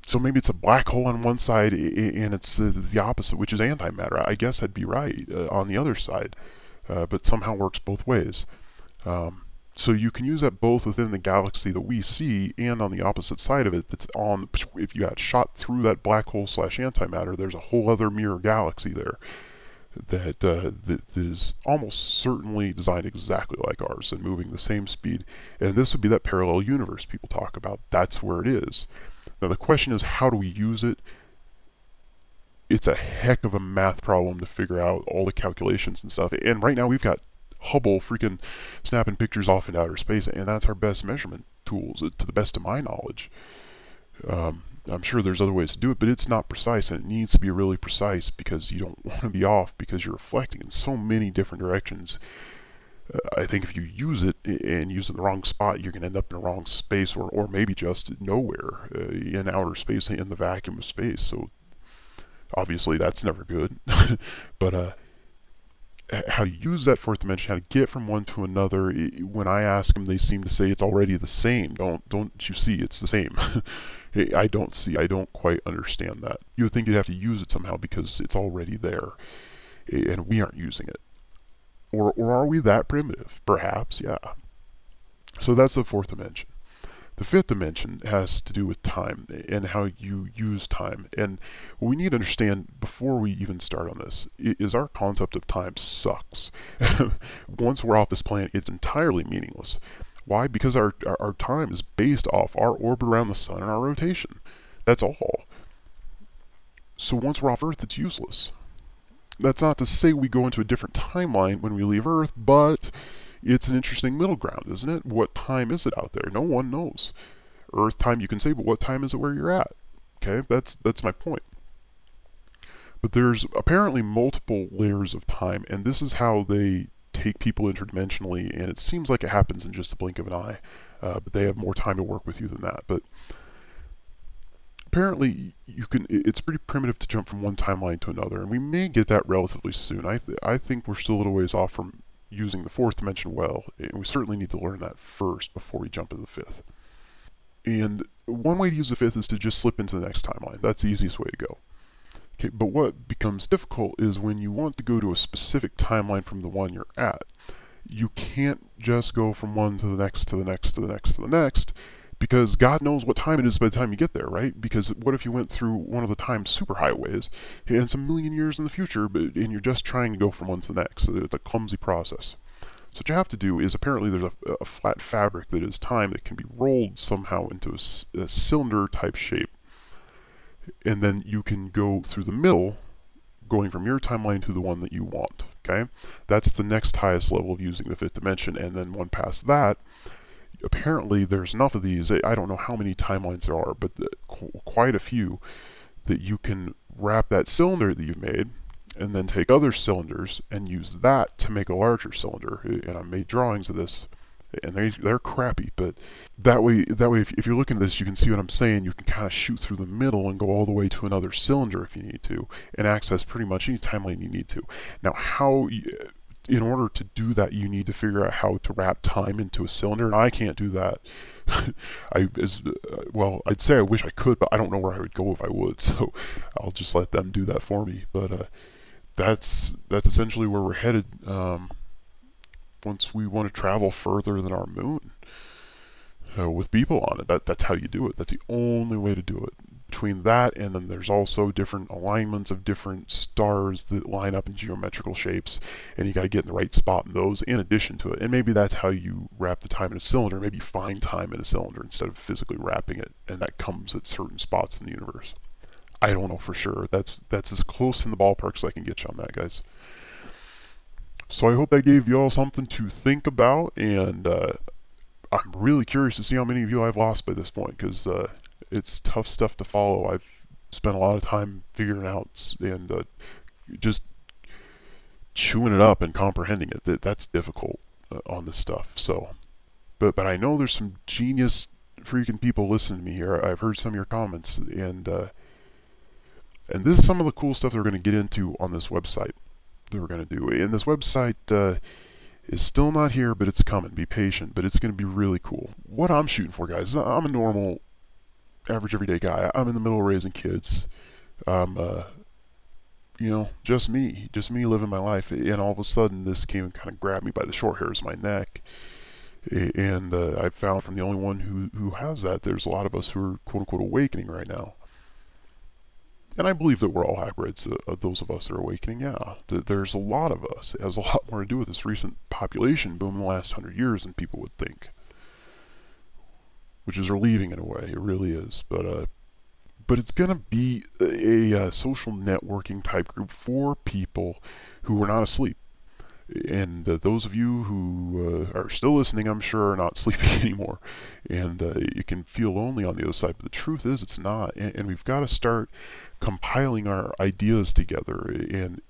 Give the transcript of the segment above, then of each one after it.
So maybe it's a black hole on one side and it's the opposite, which is antimatter. I guess I'd be right on the other side, but somehow works both ways. So you can use that both within the galaxy that we see and on the opposite side of it. That's on. If you had shot through that black hole slash antimatter, there's a whole other mirror galaxy there that is almost certainly designed exactly like ours and moving the same speed. And this would be that parallel universe people talk about. That's where it is. Now the question is, how do we use it? It's a heck of a math problem to figure out all the calculations and stuff. And right now we've got Hubble freaking snapping pictures off into outer space, and that's our best measurement tools, to the best of my knowledge. I'm sure there's other ways to do it, but it's not precise, and it needs to be really precise because you don't want to be off because you're reflecting in so many different directions. I think if you use it and use it in the wrong spot, you're going to end up in the wrong space, or maybe just nowhere in outer space, in the vacuum of space. So obviously that's never good. But how to use that fourth dimension, how to get from one to another. When I ask them, they seem to say it's already the same. Don't you see? It's the same. I don't quite understand that. You would think you'd have to use it somehow because it's already there, and we aren't using it. Or are we that primitive? Perhaps, yeah. So that's the fourth dimension. The fifth dimension has to do with time and how you use time. And what we need to understand before we even start on this is our concept of time sucks. Once we're off this planet, it's entirely meaningless. Why? Because our time is based off our orbit around the sun and our rotation. That's all. So once we're off Earth, it's useless. That's not to say we go into a different timeline when we leave Earth, but it's an interesting middle ground, isn't it? What time is it out there? No one knows. Earth time you can say, but what time is it where you're at? Okay, that's my point. But there's apparently multiple layers of time, and this is how they take people interdimensionally, and it seems like it happens in just a blink of an eye. But they have more time to work with you than that. But apparently it's pretty primitive to jump from one timeline to another, and we may get that relatively soon. I think we're still a little ways off from using the fourth dimension well, and we certainly need to learn that first before we jump to the fifth. And one way to use the fifth is to just slip into the next timeline. That's the easiest way to go. Okay, but what becomes difficult is when you want to go to a specific timeline from the one you're at. You can't just go from one to the next to the next to the next to the next, because God knows what time it is by the time you get there, right? Because what if you went through one of the time superhighways, and it's a million years in the future, and you're just trying to go from one to the next? So it's a clumsy process. So what you have to do is, apparently there's a flat fabric that is time that can be rolled somehow into a cylinder type shape, and then you can go through the middle, going from your timeline to the one that you want, okay? That's the next highest level of using the fifth dimension, and then one past that, apparently there's enough of these, I don't know how many timelines there are, but quite a few, that you can wrap that cylinder that you've made and then take other cylinders and use that to make a larger cylinder. And I made drawings of this, and they're crappy, but that way if you're looking at this, you can see what I'm saying. You can kind of shoot through the middle and go all the way to another cylinder if you need to, and access pretty much any timeline you need to. Now, in order to do that, you need to figure out how to wrap time into a cylinder, and I can't do that. Well, I'd say I wish I could, but I don't know where I would go if I would, so I'll just let them do that for me. But that's essentially where we're headed once we want to travel further than our moon with people on it. That's how you do it. That's the only way to do it. Between that and then there's also different alignments of different stars that line up in geometrical shapes, and you got to get in the right spot in those in addition to it. And maybe that's how you wrap the time in a cylinder. Maybe you find time in a cylinder instead of physically wrapping it, and that comes at certain spots in the universe. I don't know for sure. That's as close in the ballpark as I can get you on that, guys. So I hope that gave you all something to think about, and I'm really curious to see how many of you I've lost by this point, because it's tough stuff to follow. I've spent a lot of time figuring it out and just chewing it up and comprehending it. That's difficult on this stuff. So, but I know there's some genius freaking people listening to me here. I've heard some of your comments, and this is some of the cool stuff that we're going to get into on this website that we're going to do. And this website is still not here, but it's coming. Be patient, but it's going to be really cool. What I'm shooting for, guys, I'm a normal average everyday guy. I'm in the middle of raising kids. I'm, just me living my life. And all of a sudden, this came and kind of grabbed me by the short hairs of my neck. And I found from the only one who has that, there's a lot of us who are quote unquote awakening right now. And I believe that we're all hybrids, those of us that are awakening, yeah. There's a lot of us. It has a lot more to do with this recent population boom in the last 100 years than people would think. Which is relieving in a way, it really is. But it's going to be a social networking type group for people who are not asleep. And those of you who are still listening, I'm sure, are not sleeping anymore. And it can feel lonely on the other side, but the truth is it's not. And we've got to start compiling our ideas together and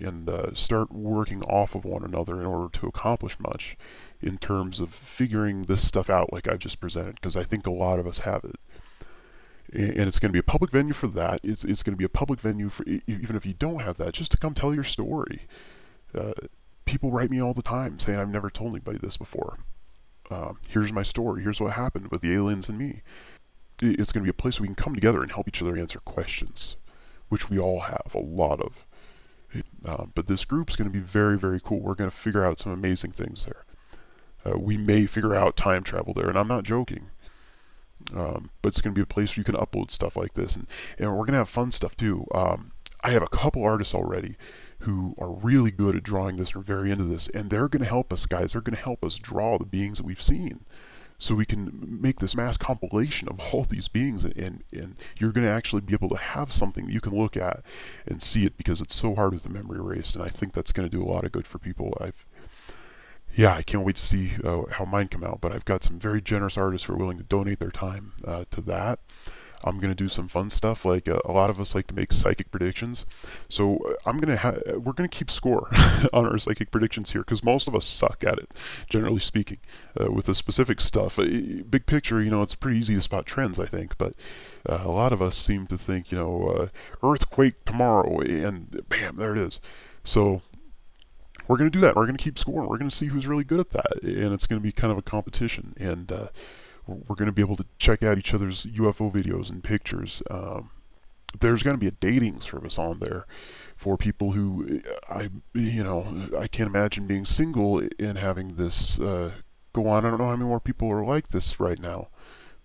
start working off of one another in order to accomplish much in terms of figuring this stuff out like I've just presented, because I think a lot of us have it. And it's going to be a public venue for that. It's going to be a public venue for, even if you don't have that, just to come tell your story. People write me all the time saying, I've never told anybody this before. Here's my story. Here's what happened with the aliens and me. It's going to be a place where we can come together and help each other answer questions, which we all have a lot of. But this group's going to be very, very cool. We're going to figure out some amazing things there. We may figure out time travel there, and I'm not joking. But it's going to be a place where you can upload stuff like this, and we're going to have fun stuff too. I have a couple artists already who are really good at drawing this and are very into this, and they're going to help us, guys. They're going to help us draw the beings that we've seen, so we can make this mass compilation of all these beings, and you're going to actually be able to have something that you can look at and see it, because it's so hard with the memory erased, and I think that's going to do a lot of good for people. I can't wait to see how mine come out, but I've got some very generous artists who are willing to donate their time to that. I'm going to do some fun stuff, like a lot of us like to make psychic predictions. So we're going to keep score on our psychic predictions here, because most of us suck at it, generally speaking. With the specific stuff, big picture, it's pretty easy to spot trends, I think, but a lot of us seem to think, earthquake tomorrow, and bam, there it is. So we're going to do that. We're going to keep scoring. We're going to see who's really good at that, and it's going to be kind of a competition, and we're going to be able to check out each other's UFO videos and pictures. There's going to be a dating service on there for people who, I can't imagine being single and having this go on. I don't know how many more people are like this right now,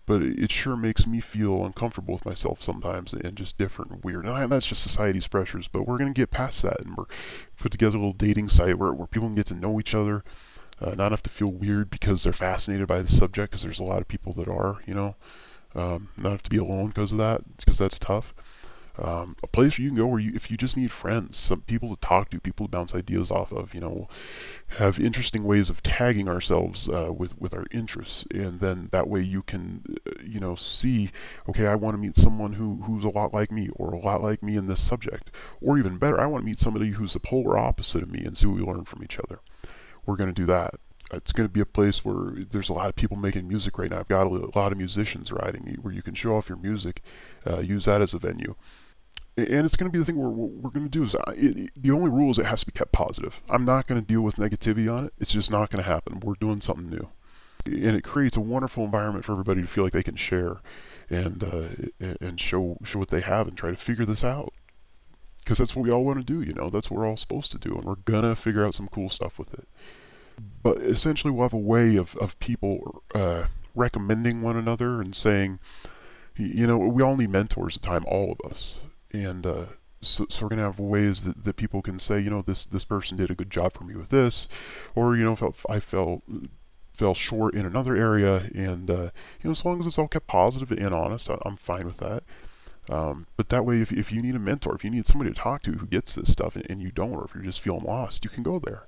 but it sure makes me feel uncomfortable with myself sometimes, and just different and weird. And that's just society's pressures, but we're going to get past that, and we're put together a little dating site where people can get to know each other, not have to feel weird because they're fascinated by the subject, because there's a lot of people that are, not have to be alone because of that, because that's tough. A place where you can go where if you just need friends, some people to talk to, people to bounce ideas off of, have interesting ways of tagging ourselves with our interests, and then that way you can, see, okay, I want to meet someone who's a lot like me, or a lot like me in this subject, or even better, I want to meet somebody who's the polar opposite of me and see what we learn from each other. We're going to do that. It's going to be a place where there's a lot of people making music right now. I've got a lot of musicians writing, where you can show off your music, use that as a venue. And it's going to be the thing where what we're going to do is, the only rule is it has to be kept positive. I'm not going to deal with negativity on it. It's just not going to happen. We're doing something new. And it creates a wonderful environment for everybody to feel like they can share and show what they have and try to figure this out. Because that's what we all want to do, that's what we're all supposed to do, and we're going to figure out some cool stuff with it. But essentially we'll have a way of people recommending one another and saying, we all need mentors at time, all of us. And so we're going to have ways that people can say, this person did a good job for me with this, or, I fell short in another area, and, as long as it's all kept positive and honest, I'm fine with that. But that way, if you need a mentor, if you need somebody to talk to who gets this stuff and you don't, or if you're just feeling lost, you can go there.